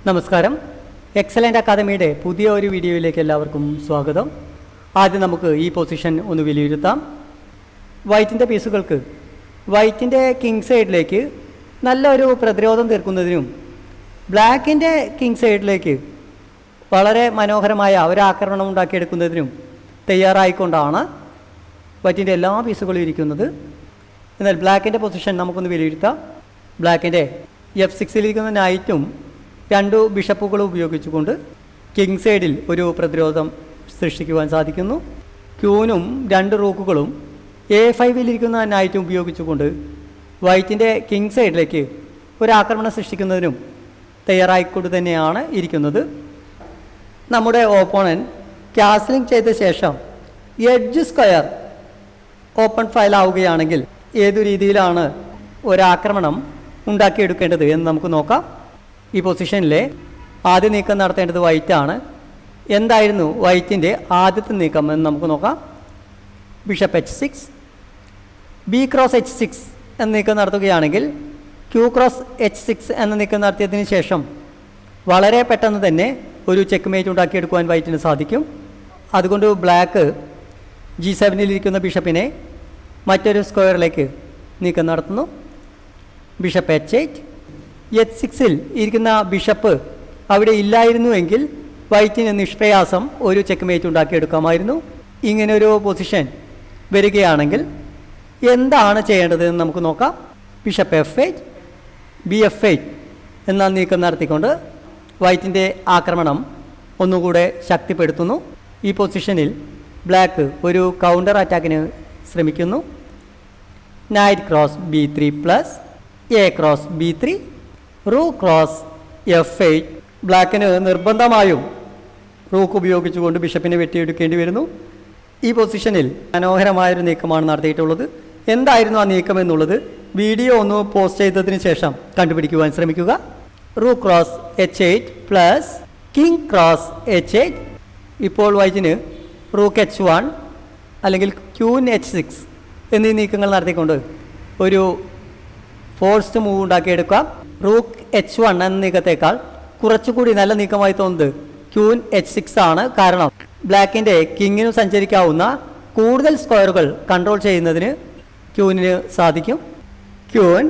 നമസ്കാരം. എക്സലൻ്റ് അക്കാദമിയുടെ പുതിയ ഒരു വീഡിയോയിലേക്ക് എല്ലാവർക്കും സ്വാഗതം. ആദ്യം നമുക്ക് ഈ പൊസിഷൻ ഒന്ന് വിലയിരുത്താം. വൈറ്റിൻ്റെ പീസുകൾക്ക് വൈറ്റിൻ്റെ കിങ് സൈഡിലേക്ക് നല്ലൊരു പ്രതിരോധം തീർക്കുന്നതിനും ബ്ലാക്കിൻ്റെ കിങ് സൈഡിലേക്ക് വളരെ മനോഹരമായ ഒരു ആക്രമണം ഉണ്ടാക്കിയെടുക്കുന്നതിനും തയ്യാറായിക്കൊണ്ടാണ് വൈറ്റിൻ്റെ എല്ലാ പീസുകളും ഇരിക്കുന്നത്. എന്നാൽ ബ്ലാക്കിൻ്റെ പൊസിഷൻ നമുക്കൊന്ന് വിലയിരുത്താം. ബ്ലാക്കിൻ്റെ F6 ഇരിക്കുന്ന നൈറ്റും രണ്ട് ബിഷപ്പുകളും ഉപയോഗിച്ചുകൊണ്ട് കിങ് സൈഡിൽ ഒരു പ്രതിരോധം സൃഷ്ടിക്കുവാൻ സാധിക്കുന്നു. ക്യൂനും രണ്ട് റൂക്കുകളും A5 ഇരിക്കുന്ന നൈറ്റും ഉപയോഗിച്ചുകൊണ്ട് വൈറ്റിൻ്റെ കിങ് സൈഡിലേക്ക് ഒരു ആക്രമണം സൃഷ്ടിക്കുന്നതിനും തയ്യാറായിക്കൊണ്ട് തന്നെയാണ് ഇരിക്കുന്നത്. നമ്മുടെ ഓപ്പോണൻറ്റ് ക്യാസ്ലിംഗ് ചെയ്ത ശേഷം എഡ്ജ് സ്ക്വയർ ഓപ്പൺ ഫയൽ ആവുകയാണെങ്കിൽ ഏതു രീതിയിലാണ് ഒരാക്രമണം ഉണ്ടാക്കിയെടുക്കേണ്ടത് എന്ന് നമുക്ക് നോക്കാം. ഈ പൊസിഷനിലെ ആദ്യ നീക്കം നടത്തേണ്ടത് വൈറ്റാണ്. എന്തായിരുന്നു വൈറ്റിൻ്റെ ആദ്യത്തെ നീക്കം എന്ന് നമുക്ക് നോക്കാം. Bishop H6, B cross H6 എന്ന നീക്കം നടത്തുകയാണെങ്കിൽ Q ക്രോസ് H6 എന്ന നീക്കം നടത്തിയതിന് ശേഷം വളരെ പെട്ടെന്ന് തന്നെ ഒരു ചെക്ക് മേറ്റ് ഉണ്ടാക്കിയെടുക്കുവാൻ വൈറ്റിന് സാധിക്കും. അതുകൊണ്ട് ബ്ലാക്ക് G7 ഇരിക്കുന്ന ബിഷപ്പിനെ മറ്റൊരു സ്ക്വയറിലേക്ക് നീക്കം നടത്തുന്നു. ബിഷപ്പ് H8, H6 ഇരിക്കുന്ന ബിഷപ്പ് അവിടെ ഇല്ലായിരുന്നുവെങ്കിൽ വൈറ്റിന് നിഷ്പ്രയാസം ഒരു ചെക്ക് മേറ്റ് ഉണ്ടാക്കിയെടുക്കാമായിരുന്നു. ഇങ്ങനൊരു പൊസിഷൻ വരികയാണെങ്കിൽ എന്താണ് ചെയ്യേണ്ടതെന്ന് നമുക്ക് നോക്കാം. ബിഷപ്പ് F8, BF8 എന്ന നീക്കം നടത്തിക്കൊണ്ട് വൈറ്റിൻ്റെ ആക്രമണം ഒന്നുകൂടെ ശക്തിപ്പെടുത്തുന്നു. ഈ പൊസിഷനിൽ ബ്ലാക്ക് ഒരു കൗണ്ടർ അറ്റാക്കിന് ശ്രമിക്കുന്നു. Night cross B3 plus A cross B3, rook cross F8. ബ്ലാക്കിന് നിർബന്ധമായും റൂക്ക് ഉപയോഗിച്ചുകൊണ്ട് ബിഷപ്പിനെ വെട്ടിയെടുക്കേണ്ടി വരുന്നു. ഈ പൊസിഷനിൽ മനോഹരമായൊരു നീക്കമാണ് നടത്തിയിട്ടുള്ളത്. എന്തായിരുന്നു ആ നീക്കം എന്നുള്ളത് വീഡിയോ ഒന്ന് പോസ്റ്റ് ചെയ്തതിന് ശേഷം കണ്ടുപിടിക്കുവാൻ ശ്രമിക്കുക. Rook cross H8 plus king cross H8. ഇപ്പോൾ വൈറ്റിന് റൂക്ക് H1 അല്ലെങ്കിൽ ക്യൂൻ H6 എന്നീ നീക്കങ്ങൾ നടത്തിക്കൊണ്ട് ഒരു ഫോഴ്സ്ഡ് മൂവ് ഉണ്ടാക്കിയെടുക്കാം. റൂക്ക് H1 എന്ന നീക്കത്തേക്കാൾ കുറച്ചുകൂടി നല്ല നീക്കമായി തോന്നുന്നത് ക്യൂൻ H6 ആണ്. കാരണം ബ്ലാക്കിൻ്റെ കിങ്ങിനു സഞ്ചരിക്കാവുന്ന കൂടുതൽ സ്ക്വയറുകൾ കൺട്രോൾ ചെയ്യുന്നതിന് ക്യൂനിന് സാധിക്കും. Queen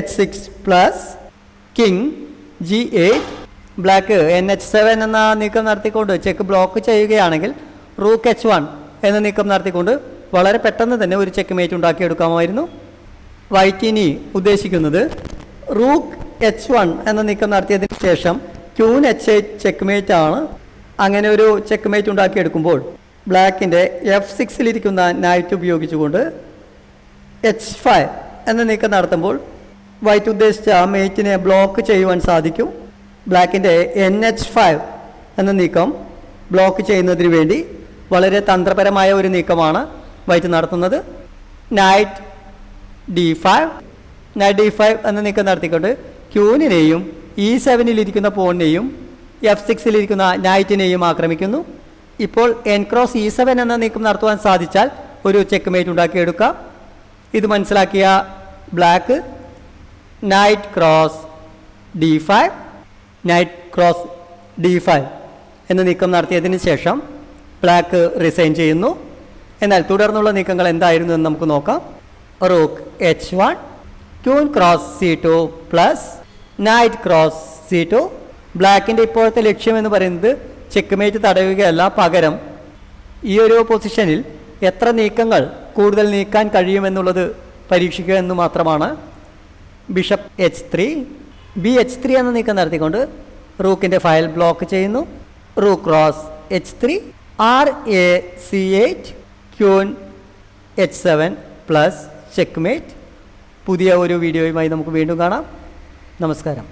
H6 plus king G8. Black NH7 എന്ന നീക്കം നടത്തിക്കൊണ്ട് ചെക്ക് ബ്ലോക്ക് ചെയ്യുകയാണെങ്കിൽ റൂക്ക് H1 എന്ന നീക്കം നടത്തിക്കൊണ്ട് വളരെ പെട്ടെന്ന് തന്നെ ഒരു ചെക്ക് മേറ്റ് ഉണ്ടാക്കിയെടുക്കാമായിരുന്നു. വൈറ്റിനി ഉദ്ദേശിക്കുന്നത് റൂക്ക് H1 എന്ന നീക്കം നടത്തിയതിന് ശേഷം ക്യൂൻ H8 ചെക്ക് മേറ്റ് ആണ്. അങ്ങനെ ഒരു ചെക്ക് മേറ്റ് ഉണ്ടാക്കിയെടുക്കുമ്പോൾ ബ്ലാക്കിൻ്റെ F6 ഇരിക്കുന്ന നൈറ്റ് ഉപയോഗിച്ചുകൊണ്ട് H5 എന്ന നീക്കം നടത്തുമ്പോൾ വൈറ്റ് ഉദ്ദേശിച്ച മേറ്റിനെ ബ്ലോക്ക് ചെയ്യുവാൻ സാധിക്കും. ബ്ലാക്കിൻ്റെ NH5 എന്ന നീക്കം ബ്ലോക്ക് ചെയ്യുന്നതിന് വേണ്ടി വളരെ തന്ത്രപരമായ ഒരു നീക്കമാണ് വൈറ്റ് നടത്തുന്നത്. നൈറ്റ് D5 എന്ന നീക്കം നടത്തിക്കൊണ്ട് ക്യൂനിനെയും E7 ഇരിക്കുന്ന പോണിനെയും F6 ഇരിക്കുന്ന നൈറ്റിനെയും ആക്രമിക്കുന്നു. ഇപ്പോൾ N ക്രോസ് E7 എന്ന നീക്കം നടത്തുവാൻ സാധിച്ചാൽ ഒരു ചെക്ക് മേറ്റ് ഉണ്ടാക്കിയെടുക്കാം. ഇത് മനസ്സിലാക്കിയ black night cross D5, night cross D5 എന്ന നീക്കം നടത്തിയതിന് ശേഷം ബ്ലാക്ക് റിസൈൻ ചെയ്യുന്നു. എന്നാൽ തുടർന്നുള്ള നീക്കങ്ങൾ എന്തായിരുന്നു എന്ന് നമുക്ക് നോക്കാം. Rook H1, queen cross C2 plus night cross C2. ബ്ലാക്കിൻ്റെ ഇപ്പോഴത്തെ ലക്ഷ്യം എന്ന് പറയുന്നത് ചെക്ക് മേറ്റ് തടയുകയല്ല, പകരം ഈ ഒരു പൊസിഷനിൽ എത്ര നീക്കങ്ങൾ കൂടുതൽ നീക്കാൻ കഴിയുമെന്നുള്ളത് പരീക്ഷിക്കുക എന്ന് മാത്രമാണ്. ബിഷപ്പ് H3, BH3 എന്ന നീക്കം നടത്തിക്കൊണ്ട് റൂക്കിൻ്റെ ഫയൽ ബ്ലോക്ക് ചെയ്യുന്നു. Rook cross H3, RAC8, queen H7 plus check mate. പുതിയ ഒരു വീഡിയോയുമായി നമുക്ക് വീണ്ടും കാണാം. നമസ്കാരം.